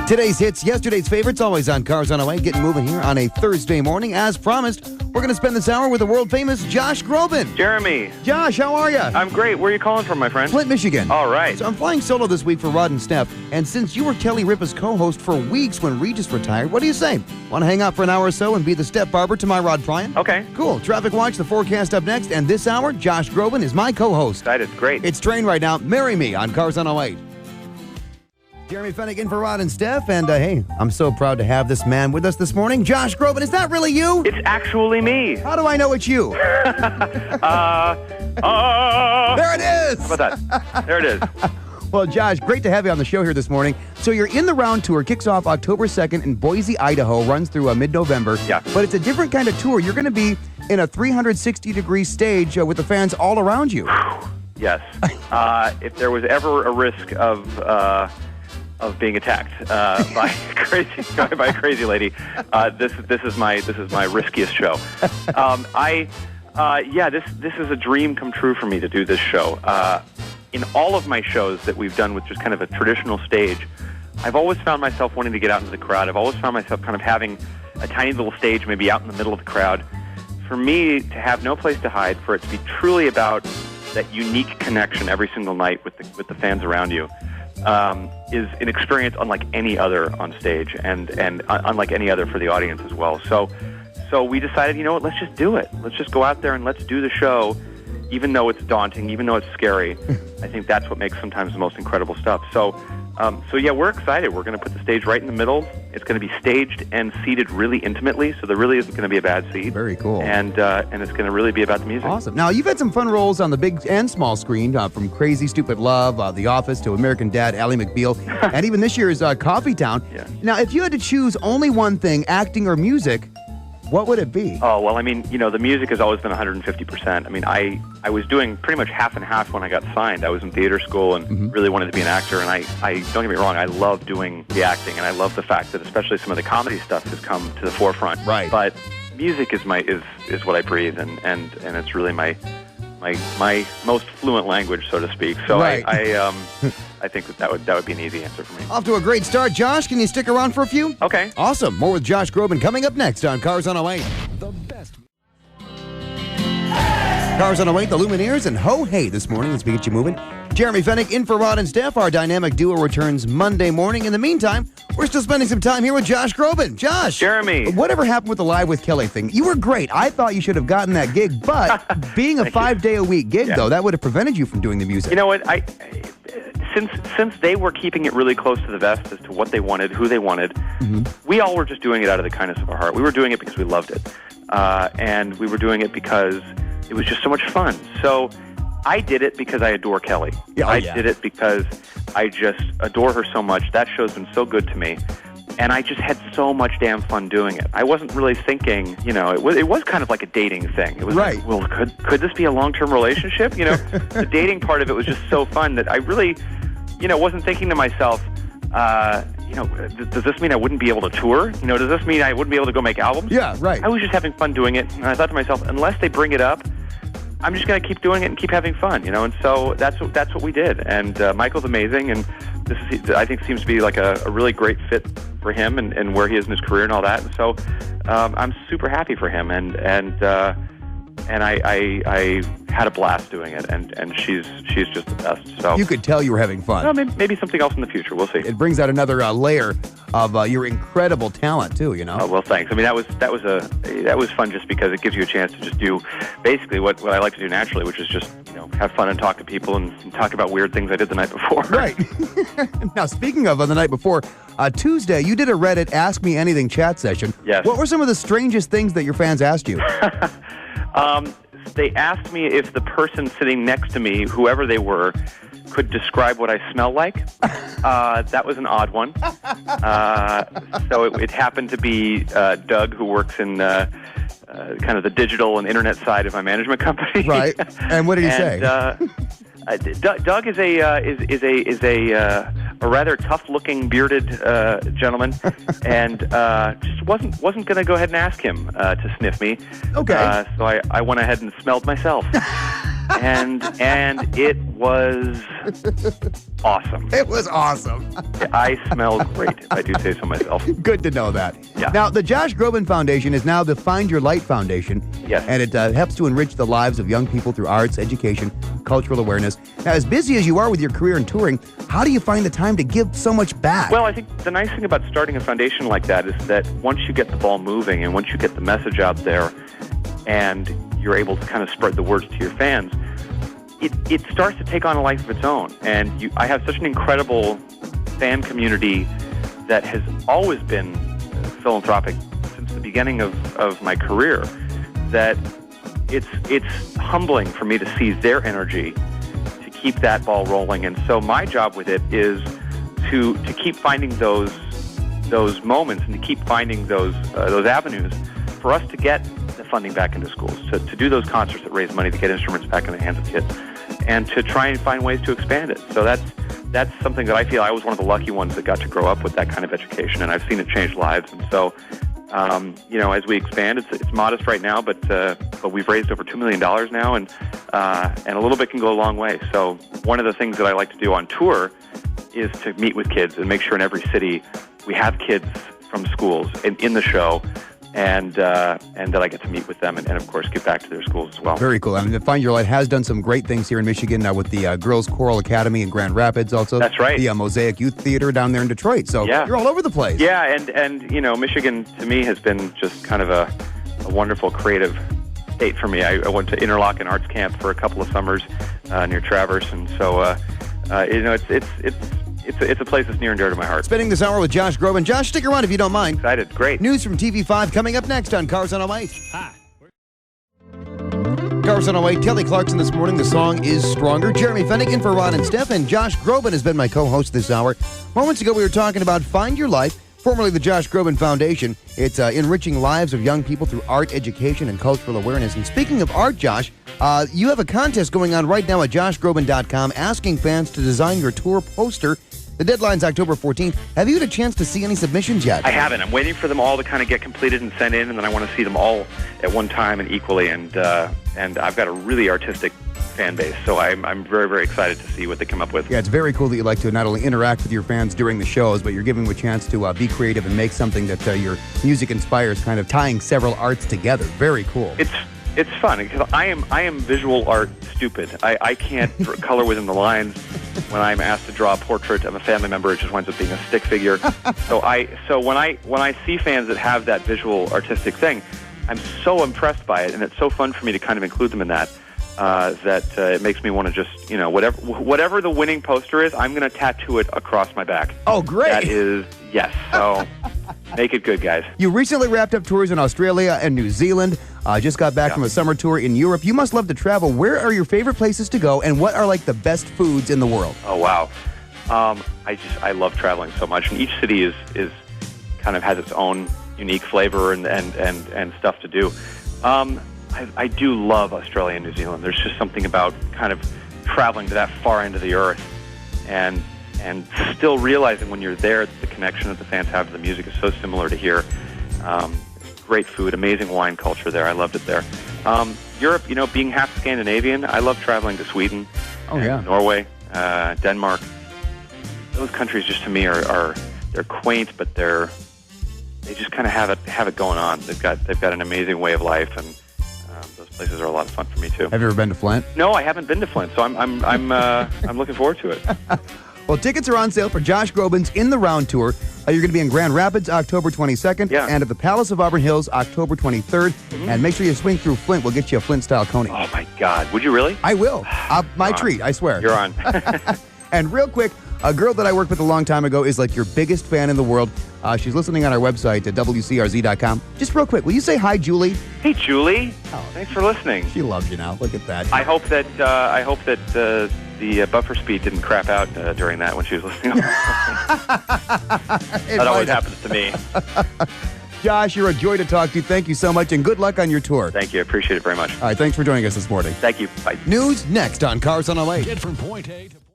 Today's hits, yesterday's favorites, always on Cars on the Way, getting moving here on a Thursday morning. As promised, we're going to spend this hour with the world-famous Josh Groban. Jeremy. Josh, how are you? I'm great. Where are you calling from, my friend? Flint, Michigan. All right. So I'm flying solo this week for Rod and Steph, and since you were Kelly Ripa's co-host for weeks when Regis retired, what do you say? Want to hang out for an hour or so and be the step barber to my Rod Bryan? Okay. Cool. Traffic watch, the forecast up next, and this hour, Josh Groban is my co-host. Excited. Great. It's Train right now. Marry me on Cars on the Way. Jeremy Fenech in for Rod and Steph, and hey, I'm so proud to have this man with us this morning. Josh Groban, is that really you? It's actually me. How do I know it's you? There it is! How about that? There it is. Well, Josh, great to have you on the show here this morning. So you're in the Round Tour, kicks off October 2nd in Boise, Idaho, runs through mid-November. Yeah. But it's a different kind of tour. You're going to be in a 360-degree stage with the fans all around you. Yes. If there was ever a risk of being attacked by a crazy lady, this is my riskiest show. This is a dream come true for me to do this show. In all of my shows that we've done with just kind of a traditional stage, I've always found myself wanting to get out into the crowd. I've always found myself kind of having a tiny little stage, maybe out in the middle of the crowd. For me to have no place to hide, for it to be truly about that unique connection every single night with the fans around you, is an experience unlike any other on stage, and unlike any other for the audience as well. So we decided, you know what, let's just do it. Let's just go out there and let's do the show, even though it's daunting, even though it's scary. I think that's what makes sometimes the most incredible stuff. So yeah, we're excited. We're going to put the stage right in the middle. It's going to be staged and seated really intimately, so there really isn't going to be a bad seat. Very cool. And it's going to really be about the music. Awesome. Now, you've had some fun roles on the big and small screen, from Crazy Stupid Love, The Office, to American Dad, Ally McBeal, and even this year's Coffee Town. Yeah. Now, if you had to choose only one thing, acting or music, what would it be? Oh, well, I mean, the music has always been 150%. I mean, I was doing pretty much half and half when I got signed. I was in theater school and really wanted to be an actor, and I don't get me wrong, I love doing the acting, and I love the fact that especially some of the comedy stuff has come to the forefront. Right. But music is what I breathe, and it's really my most fluent language, so to speak. So right. I think that would be an easy answer for me. Off to a great start, Josh. Can you stick around for a few? Okay. Awesome. More with Josh Groban coming up next on Cars on the Way. The best. Cars on the Way, the Lumineers, and Ho Hey this morning as we get you moving. Jeremy Fenech in for Rod and Steph. Our dynamic duo returns Monday morning. In the meantime, we're still spending some time here with Josh Groban. Josh. Jeremy. Whatever happened with the Live with Kelly thing? You were great. I thought you should have gotten that gig, but being a 5-day-a-week gig, though, that would have prevented you from doing the music. You know what? Since they were keeping it really close to the vest as to what they wanted, who they wanted, we all were just doing it out of the kindness of our heart. We were doing it because we loved it. And we were doing it because it was just so much fun. So I did it because I adore Kelly. I did it because I just adore her so much. That show's been so good to me. And I just had so much damn fun doing it. I wasn't really thinking, it was kind of like a dating thing. It was like, well, could this be a long-term relationship? The dating part of it was just so fun that I really, wasn't thinking to myself, does this mean I wouldn't be able to tour? Does this mean I wouldn't be able to go make albums? Yeah, right. I was just having fun doing it. And I thought to myself, unless they bring it up, I'm just going to keep doing it and keep having fun, And so that's what we did. And Michael's amazing, and I think seems to be like a really great fit for him and where he is in his career and all that. And so I'm super happy for him, and I had a blast doing it, and she's just the best. So you could tell you were having fun. Well, maybe something else in the future. We'll see. It brings out another layer of your incredible talent too. Oh, well, thanks. I mean, that was fun just because it gives you a chance to just do basically what I like to do naturally, which is just have fun and talk to people and talk about weird things I did the night before. Right. Now, speaking of the night before, Tuesday you did a Reddit Ask Me Anything chat session. Yes. What were some of the strangest things that your fans asked you? They asked me if the person sitting next to me, whoever they were, could describe what I smell like. That was an odd one. So it happened to be Doug, who works in kind of the digital and internet side of my management company. Right. And what did he say? Doug is a rather tough-looking, bearded gentleman, and just wasn't going to go ahead and ask him to sniff me. Okay. So I went ahead and smelled myself. and it was awesome. It was awesome. I smell great, if I do say so myself. Good to know that. Yeah. Now, the Josh Groban Foundation is now the Find Your Light Foundation. Yes. And it helps to enrich the lives of young people through arts, education, cultural awareness. Now, as busy as you are with your career and touring, how do you find the time to give so much back? Well, I think the nice thing about starting a foundation like that is that once you get the ball moving and once you get the message out there and you're able to kind of spread the word to your fans, it starts to take on a life of its own. And I have such an incredible fan community that has always been philanthropic since the beginning of my career, that it's humbling for me to see their energy to keep that ball rolling. And so my job with it is to keep finding those moments and to keep finding those avenues for us to get the funding back into schools, to do those concerts that raise money to get instruments back in the hands of kids, and to try and find ways to expand it. So that's something that I feel I was one of the lucky ones that got to grow up with that kind of education, and I've seen it change lives. And so, as we expand, it's modest right now, but we've raised over $2 million now, and a little bit can go a long way. So one of the things that I like to do on tour is to meet with kids and make sure in every city we have kids from schools in the show, and that I get to meet with them and of course give back to their schools as well. Very cool. I mean, Find Your Light has done some great things here in Michigan now with the Girls Choral Academy in Grand Rapids also. That's right. The Mosaic Youth Theater down there in Detroit. So yeah. You're all over the place. Yeah, and Michigan to me has been just kind of a wonderful creative state for me. I went to Interlochen Arts Camp for a couple of summers near Traverse, and so it's a place that's near and dear to my heart. Spending this hour with Josh Groban. Josh, stick around if you don't mind. Excited. Great. News from TV5 coming up next on Cars on a White. Hi. Cars on a White. Kelly Clarkson this morning. The song is Stronger. Jeremy Fenech in for Ron and Steph, and Josh Groban has been my co-host this hour. Moments ago, we were talking about Find Your Life, formerly the Josh Groban Foundation. It's enriching lives of young people through art, education, and cultural awareness. And speaking of art, Josh, you have a contest going on right now at joshgroban.com asking fans to design your tour poster. The deadline's October 14th. Have you had a chance to see any submissions yet? I haven't. I'm waiting for them all to kind of get completed and sent in, and then I want to see them all at one time and equally. And I've got a really artistic fan base, so I'm very, very excited to see what they come up with. Yeah, it's very cool that you like to not only interact with your fans during the shows, but you're giving them a chance to be creative and make something that your music inspires, kind of tying several arts together. Very cool. It's fun because I am visual art stupid. I can't color within the lines. When I'm asked to draw a portrait of a family member, it just winds up being a stick figure. So when I see fans that have that visual artistic thing, I'm so impressed by it, and it's so fun for me to kind of include them in that. It makes me want to just, whatever the winning poster is, I'm going to tattoo it across my back. Oh, great. That is, yes. So make it good, guys. You recently wrapped up tours in Australia and New Zealand. Just got back from a summer tour in Europe. You must love to travel. Where are your favorite places to go, and what are like the best foods in the world? Oh, wow. I love traveling so much, and each city is kind of has its own unique flavor and stuff to do. I do love Australia and New Zealand. There's just something about kind of traveling to that far end of the earth and still realizing when you're there that the connection that the fans have to the music is so similar to here. Great food, amazing wine culture there. I loved it there. Europe, being half Scandinavian, I love traveling to Sweden, Norway, Denmark. Those countries just to me they're quaint, but they just kind of have it going on. They've got an amazing way of life, and those places are a lot of fun for me too. Have you ever been to Flint? No, I haven't been to Flint, so I'm looking forward to it. Well, tickets are on sale for Josh Groban's In the Round Tour. You're going to be in Grand Rapids October 22nd and at the Palace of Auburn Hills October 23rd. Mm-hmm. And make sure you swing through Flint. We'll get you a Flint-style coney. Oh, my God. Would you really? I will. My treat, I swear. You're on. And real quick, a girl that I worked with a long time ago is like your biggest fan in the world. She's listening on our website at WCRZ.com. Just real quick, will you say hi, Julie? Hey, Julie. Oh, thanks for listening. She loves you now. Look at that. I hope that the buffer speed didn't crap out during that when she was listening. That always happens to me. Josh, you're a joy to talk to. Thank you so much, and good luck on your tour. Thank you. I appreciate it very much. All right, thanks for joining us this morning. Thank you. Bye. News next on Cars on a Lake. Get from point A to